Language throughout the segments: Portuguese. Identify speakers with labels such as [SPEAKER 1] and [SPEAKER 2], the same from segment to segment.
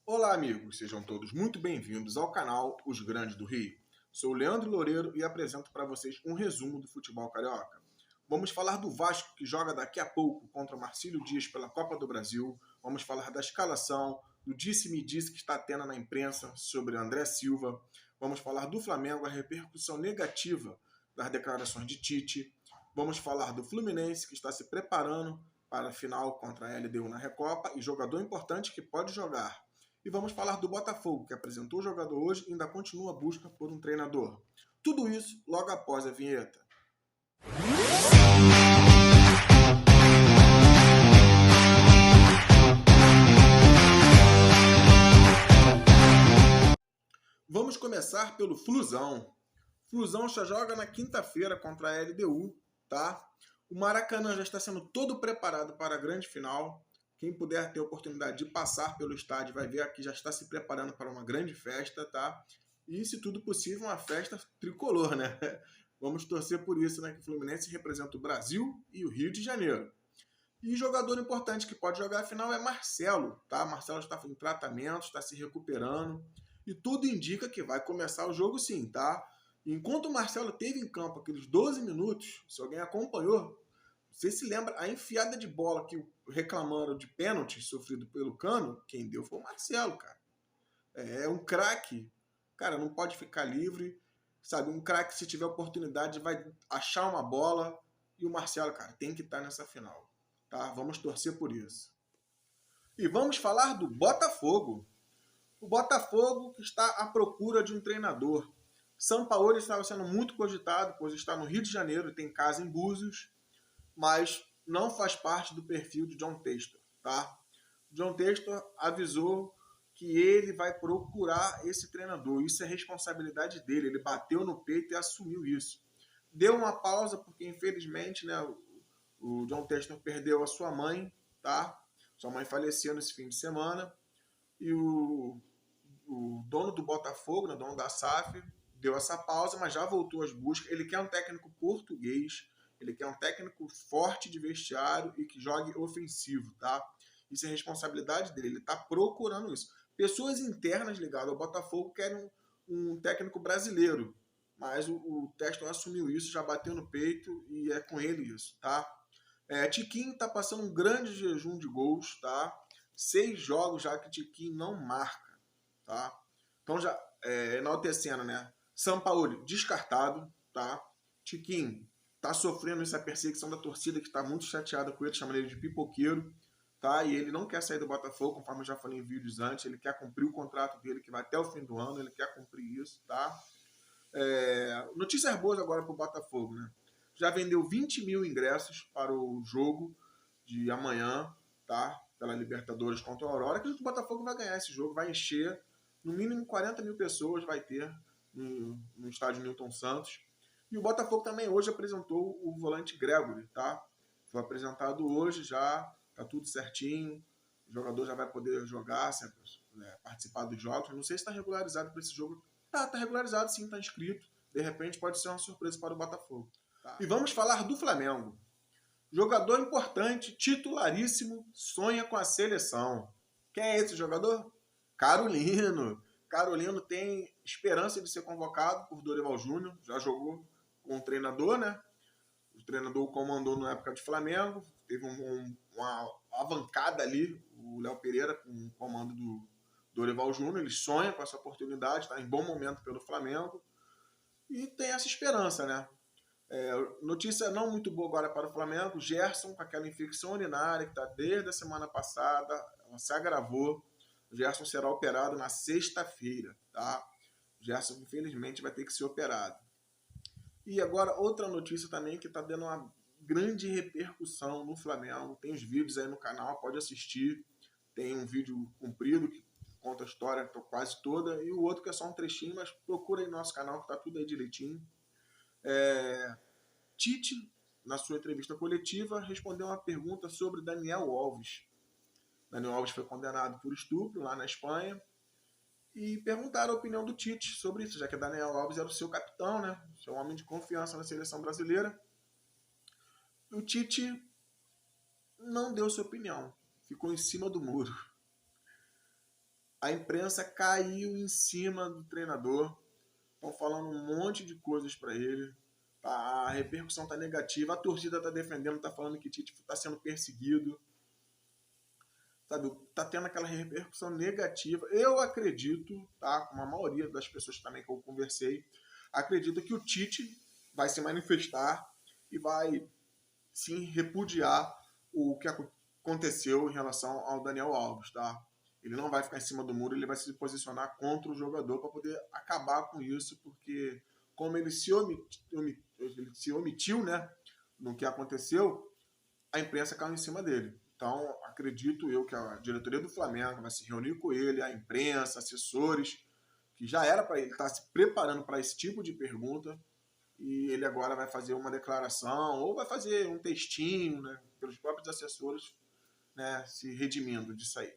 [SPEAKER 1] Olá, amigos, sejam todos muito bem-vindos ao canal Os Grandes do Rio. Sou o Leandro Loureiro e apresento para vocês um resumo do futebol carioca. Vamos falar do Vasco, que joga daqui a pouco contra o Marcílio Dias pela Copa do Brasil. Vamos falar da escalação, do disse-me-disse que está tendo na imprensa sobre André Silva. Vamos falar do Flamengo, a repercussão negativa das declarações de Tite. Vamos falar do Fluminense, que está se preparando para a final contra a LDU na Recopa e jogador importante que pode jogar. E vamos falar do Botafogo, que apresentou o jogador hoje e ainda continua a busca por um treinador. Tudo isso logo após a vinheta. Vamos começar pelo Flusão. Flusão já joga na quinta-feira contra a LDU, tá? O Maracanã já está sendo todo preparado para a grande final. Quem puder ter a oportunidade de passar pelo estádio vai ver que já está se preparando para uma grande festa, tá? E, se tudo possível, uma festa tricolor, né? Vamos torcer por isso, né? Que o Fluminense representa o Brasil e o Rio de Janeiro. E jogador importante que pode jogar a final é Marcelo, tá? Marcelo está em tratamento, está se recuperando. E tudo indica que vai começar o jogo sim, tá? Enquanto o Marcelo teve em campo aqueles 12 minutos, se alguém acompanhou, você se lembra a enfiada de bola que reclamaram de pênalti sofrido pelo Cano? Quem deu foi o Marcelo, cara. É um craque. Cara, não pode ficar livre. Sabe, um craque, se tiver oportunidade, vai achar uma bola. E o Marcelo, cara, tem que estar nessa final. Tá? Vamos torcer por isso. E vamos falar do Botafogo. O Botafogo que está à procura de um treinador. Sampaoli estava sendo muito cogitado, pois está no Rio de Janeiro e tem casa em Búzios, mas não faz parte do perfil de John Textor, tá? John Textor avisou que ele vai procurar esse treinador. Isso é responsabilidade dele. Ele bateu no peito e assumiu isso. Deu uma pausa porque, infelizmente, né, o John Textor perdeu a sua mãe, tá? Sua mãe faleceu nesse fim de semana. E o dono do Botafogo, né, dono da SAF, deu essa pausa, mas já voltou às buscas. Ele quer um técnico português, ele quer um técnico forte de vestiário e que jogue ofensivo, tá? Isso é responsabilidade dele, ele está procurando isso. Pessoas internas ligadas ao Botafogo querem um técnico brasileiro, mas o Textor assumiu isso, já bateu no peito e é com ele isso, tá? Tiquinho está passando um grande jejum de gols, tá? 6 jogos já que Tiquinho não marca, tá? Então já enaltecendo, né? Sampaoli descartado, tá? Tiquinho tá sofrendo essa perseguição da torcida que está muito chateada com ele, chamando ele de pipoqueiro, tá? E ele não quer sair do Botafogo, conforme eu já falei em vídeos antes, ele quer cumprir o contrato dele que vai até o fim do ano, ele quer cumprir isso, tá? Notícias boas agora para o Botafogo, né? Já vendeu 20 mil ingressos para o jogo de amanhã, tá? Pela Libertadores contra o Aurora. Acredito que o Botafogo vai ganhar esse jogo, vai encher. No mínimo 40 mil pessoas vai ter no estádio Newton Santos. E o Botafogo também hoje apresentou o volante Gregory, tá? Foi apresentado hoje já, tá tudo certinho. O jogador já vai poder jogar, participar dos jogos. Não sei se está regularizado para esse jogo. Tá regularizado sim, tá inscrito. De repente pode ser uma surpresa para o Botafogo. Tá. E vamos falar do Flamengo. Jogador importante, titularíssimo, sonha com a seleção. Quem é esse jogador? Carolino. Carolino tem esperança de ser convocado por Dorival Júnior. Já jogou com o treinador, né? O treinador o comandou na época de Flamengo. Teve uma avancada ali, o Léo Pereira, com o comando do Dorival Júnior. Ele sonha com essa oportunidade, está em bom momento pelo Flamengo. E tem essa esperança, né? Notícia não muito boa agora para o Flamengo. Gerson, com aquela infecção urinária que está desde a semana passada, ela se agravou. O Gerson será operado na sexta-feira, tá? O Gerson, infelizmente, vai ter que ser operado. E agora, outra notícia também que está dando uma grande repercussão no Flamengo. Tem os vídeos aí no canal, pode assistir. Tem um vídeo comprido que conta a história quase toda. E o outro que é só um trechinho, mas procura aí no nosso canal que está tudo aí direitinho. Tite, na sua entrevista coletiva, respondeu uma pergunta sobre Daniel Alves. Daniel Alves foi condenado por estupro lá na Espanha. E perguntaram a opinião do Tite sobre isso, já que Daniel Alves era o seu capitão, né? Seu homem de confiança na seleção brasileira. O Tite não deu sua opinião. Ficou em cima do muro. A imprensa caiu em cima do treinador. Estão falando um monte de coisas para ele. A repercussão está negativa. A torcida está defendendo, está falando que Tite está sendo perseguido. Sabe, tá tendo aquela repercussão negativa. Eu acredito, tá? Com a maioria das pessoas também que eu conversei, acredito que o Tite vai se manifestar e vai, sim, repudiar o que aconteceu em relação ao Daniel Alves, tá? Ele não vai ficar em cima do muro, ele vai se posicionar contra o jogador para poder acabar com isso, porque como ele se omitiu, né, no que aconteceu, a imprensa caiu em cima dele. Então, acredito eu que a diretoria do Flamengo vai se reunir com ele, a imprensa, assessores, que já era para ele estar se preparando para esse tipo de pergunta, e ele agora vai fazer uma declaração, ou vai fazer um textinho, né, pelos próprios assessores, né, se redimindo disso aí.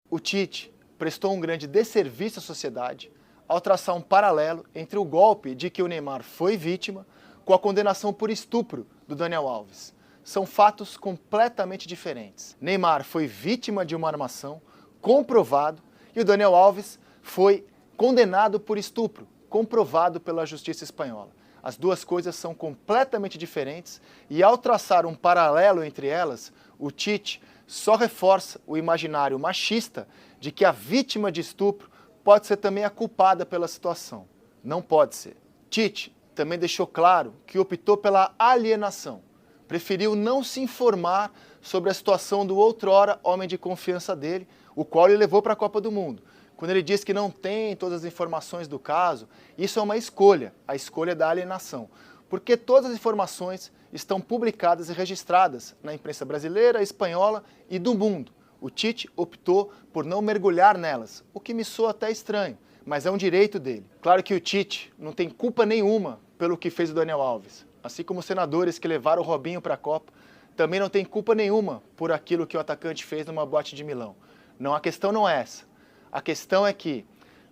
[SPEAKER 2] O Tite prestou um grande desserviço à sociedade ao traçar um paralelo entre o golpe de que o Neymar foi vítima com a condenação por estupro do Daniel Alves. São fatos completamente diferentes. Neymar foi vítima de uma armação, comprovado, e o Daniel Alves foi condenado por estupro, comprovado pela justiça espanhola. As duas coisas são completamente diferentes e, ao traçar um paralelo entre elas, o Tite só reforça o imaginário machista de que a vítima de estupro pode ser também a culpada pela situação. Não pode ser. Tite também deixou claro que optou pela alienação. Preferiu não se informar sobre a situação do outrora homem de confiança dele, o qual ele levou para a Copa do Mundo. Quando ele diz que não tem todas as informações do caso, isso é uma escolha, a escolha da alienação. Porque todas as informações estão publicadas e registradas na imprensa brasileira, espanhola e do mundo. O Tite optou por não mergulhar nelas, o que me soa até estranho, mas é um direito dele. Claro que o Tite não tem culpa nenhuma pelo que fez o Daniel Alves. Assim como os senadores que levaram o Robinho para a Copa, também não tem culpa nenhuma por aquilo que o atacante fez numa boate de Milão. Não, a questão não é essa. A questão é que,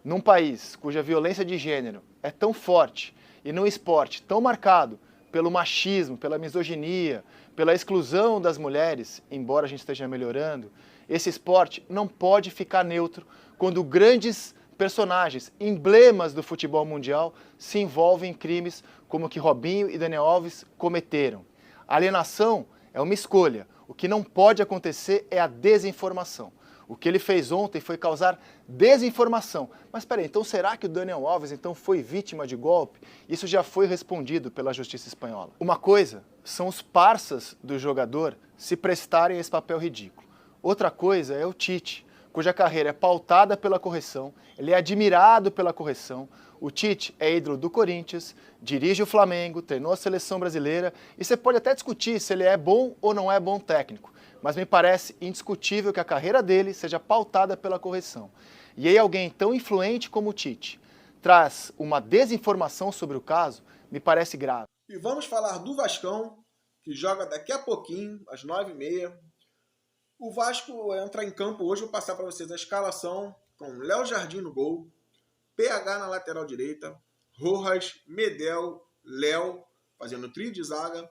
[SPEAKER 2] num país cuja violência de gênero é tão forte e num esporte tão marcado pelo machismo, pela misoginia, pela exclusão das mulheres, embora a gente esteja melhorando, esse esporte não pode ficar neutro quando grandes personagens, emblemas do futebol mundial, se envolvem em crimes como o que Robinho e Daniel Alves cometeram. A alienação é uma escolha. O que não pode acontecer é a desinformação. O que ele fez ontem foi causar desinformação. Mas peraí, então será que o Daniel Alves então foi vítima de golpe? Isso já foi respondido pela justiça espanhola. Uma coisa são os parças do jogador se prestarem a esse papel ridículo. Outra coisa é o Tite, cuja carreira é pautada pela correção, ele é admirado pela correção. O Tite é ídolo do Corinthians, dirige o Flamengo, treinou a seleção brasileira, e você pode até discutir se ele é bom ou não é bom técnico, mas me parece indiscutível que a carreira dele seja pautada pela correção. E aí alguém tão influente como o Tite traz uma desinformação sobre o caso, me parece grave.
[SPEAKER 1] E vamos falar do Vascão, que joga daqui a pouquinho, às 9h30. O Vasco entra em campo hoje, vou passar para vocês a escalação com Léo Jardim no gol, PH na lateral direita, Rojas, Medel, Léo fazendo trio de zaga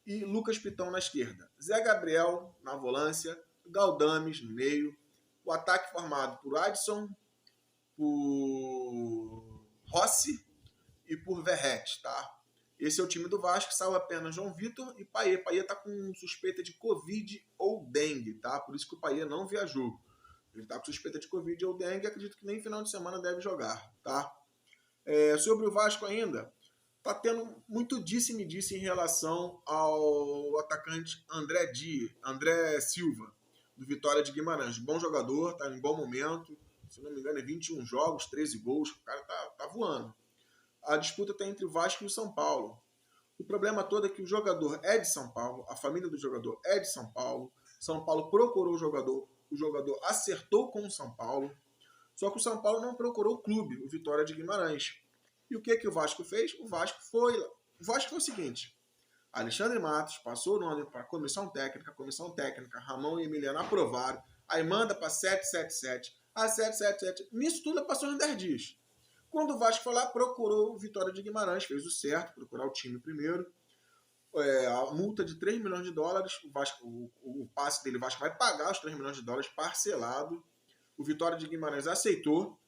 [SPEAKER 1] e Lucas Piton na esquerda. Zé Gabriel na volância, Galdames no meio, o ataque formado por Adson, por Rossi e por Verrete, tá? Esse é o time do Vasco, saiu apenas João Vitor e Payet. Payet está com suspeita de Covid ou dengue, tá? Por isso que o Payet não viajou. Ele está com suspeita de Covid ou dengue, acredito que nem final de semana deve jogar, tá? Sobre o Vasco ainda, tá tendo muito disse-me-disse em relação ao atacante André Silva, do Vitória de Guimarães. Bom jogador, tá em bom momento. Se não me engano, é 21 jogos, 13 gols. O cara tá voando. A disputa está entre o Vasco e o São Paulo. O problema todo é que o jogador é de São Paulo, a família do jogador é de São Paulo procurou o jogador acertou com o São Paulo, só que o São Paulo não procurou o clube, o Vitória de Guimarães. E o que o Vasco fez? O Vasco foi o seguinte: Alexandre Matos passou o nome para a comissão técnica, Ramon e Emiliano aprovaram, aí manda para 777, a 777, nisso tudo passou em 10 dias. Quando o Vasco foi lá, procurou o Vitória de Guimarães, fez o certo, procurar o time primeiro. A multa de 3 milhões de dólares, o passe dele, o Vasco vai pagar os 3 milhões de dólares parcelado. O Vitória de Guimarães aceitou.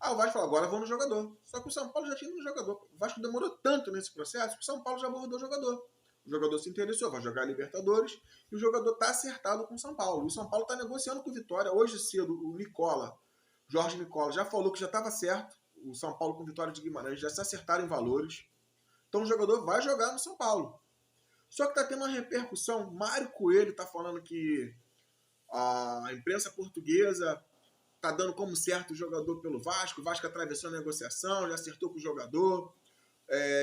[SPEAKER 1] O Vasco falou, agora vamos no jogador. Só que o São Paulo já tinha ido no jogador. O Vasco demorou tanto nesse processo que o São Paulo já abordou o jogador. O jogador se interessou, vai jogar a Libertadores, e o jogador está acertado com o São Paulo. O São Paulo está negociando com o Vitória. Hoje cedo, o Jorge Nicola, já falou que já estava certo. O São Paulo com o Vitória de Guimarães já se acertaram em valores. Então o jogador vai jogar no São Paulo. Só que está tendo uma repercussão. Mário Coelho está falando que a imprensa portuguesa está dando como certo o jogador pelo Vasco. O Vasco atravessou a negociação, já acertou com o jogador.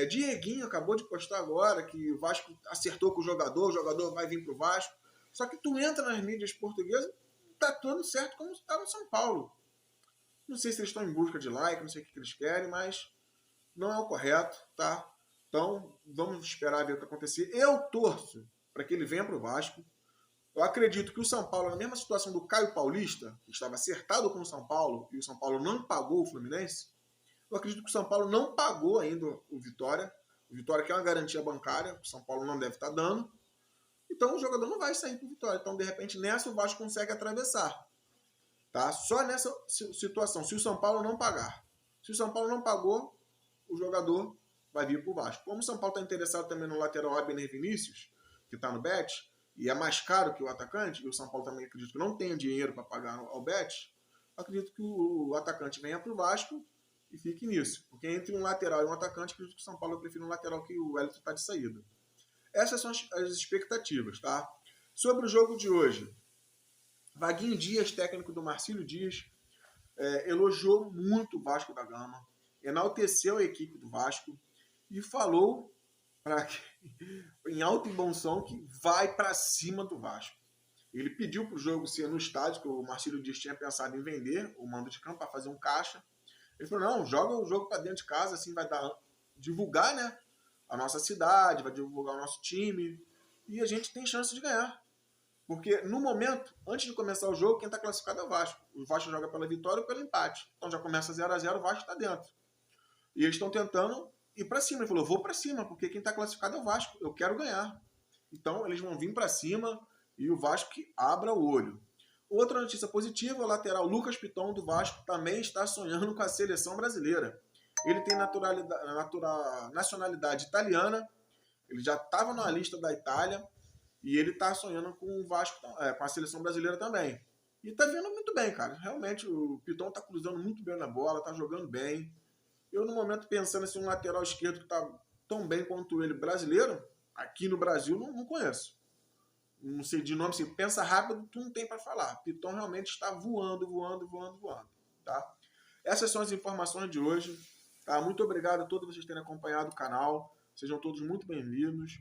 [SPEAKER 1] Dieguinho acabou de postar agora que o Vasco acertou com o jogador vai vir para o Vasco. Só que tu entra nas mídias portuguesas, tá tudo certo como está no São Paulo. Não sei se eles estão em busca de like, não sei o que eles querem, mas não é o correto, tá? Então, vamos esperar ver o que acontecer. Eu torço para que ele venha para o Vasco. Eu acredito que o São Paulo, na mesma situação do Caio Paulista, que estava acertado com o São Paulo, e o São Paulo não pagou o Fluminense, eu acredito que o São Paulo não pagou ainda o Vitória. O Vitória que é uma garantia bancária, o São Paulo não deve estar dando. Então o jogador não vai sair para o Vitória. Então, de repente, nessa o Vasco consegue atravessar. Tá? Só nessa situação, se o São Paulo não pagar. Se o São Paulo não pagou, o jogador vai vir para o Vasco. Como o São Paulo está interessado também no lateral Abner Vinícius, que está no Bet, e é mais caro que o atacante, e o São Paulo também acredito que não tem dinheiro para pagar ao Bet, acredito que o atacante venha para o Vasco e fique nisso. Porque entre um lateral e um atacante, acredito que o São Paulo prefere um lateral que o Wellington está de saída. Essas são as expectativas, tá? Sobre o jogo de hoje, Vaguinho Dias, técnico do Marcílio Dias, elogiou muito o Vasco da Gama, enalteceu a equipe do Vasco e falou em alto e bom som que vai para cima do Vasco. Ele pediu para o jogo ser no estádio, que o Marcílio Dias tinha pensado em vender o mando de campo para fazer um caixa. Ele falou, não, joga o jogo para dentro de casa, assim vai divulgar, né, a nossa cidade, vai divulgar o nosso time, e a gente tem chance de ganhar. Porque no momento, antes de começar o jogo, quem está classificado é o Vasco. O Vasco joga pela vitória ou pelo empate. Então já começa 0-0, o Vasco está dentro. E eles estão tentando ir para cima. Ele falou, vou para cima, porque quem está classificado é o Vasco. Eu quero ganhar. Então eles vão vir para cima e o Vasco que abra o olho. Outra notícia positiva, o lateral Lucas Piton do Vasco também está sonhando com a seleção brasileira. Ele tem nacionalidade italiana, ele já estava na lista da Itália e ele está sonhando com o Vasco, com a seleção brasileira também. E está vindo muito bem, cara. Realmente o Piton está cruzando muito bem na bola, está jogando bem. Eu, no momento, pensando em um lateral esquerdo que está tão bem quanto ele brasileiro, aqui no Brasil, não conheço. Não sei de nome, assim, pensa rápido, tu não tem para falar. Piton realmente está voando. Tá? Essas são as informações de hoje. Tá? Muito obrigado a todos vocês terem acompanhado o canal. Sejam todos muito bem-vindos.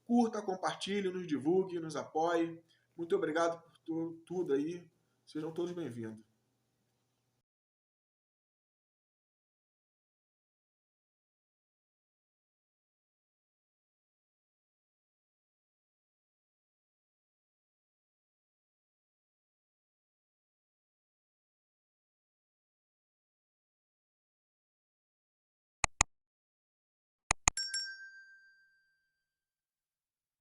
[SPEAKER 1] Curta, compartilhe, nos divulgue, nos apoie. Muito obrigado por tudo aí. Sejam todos bem-vindos.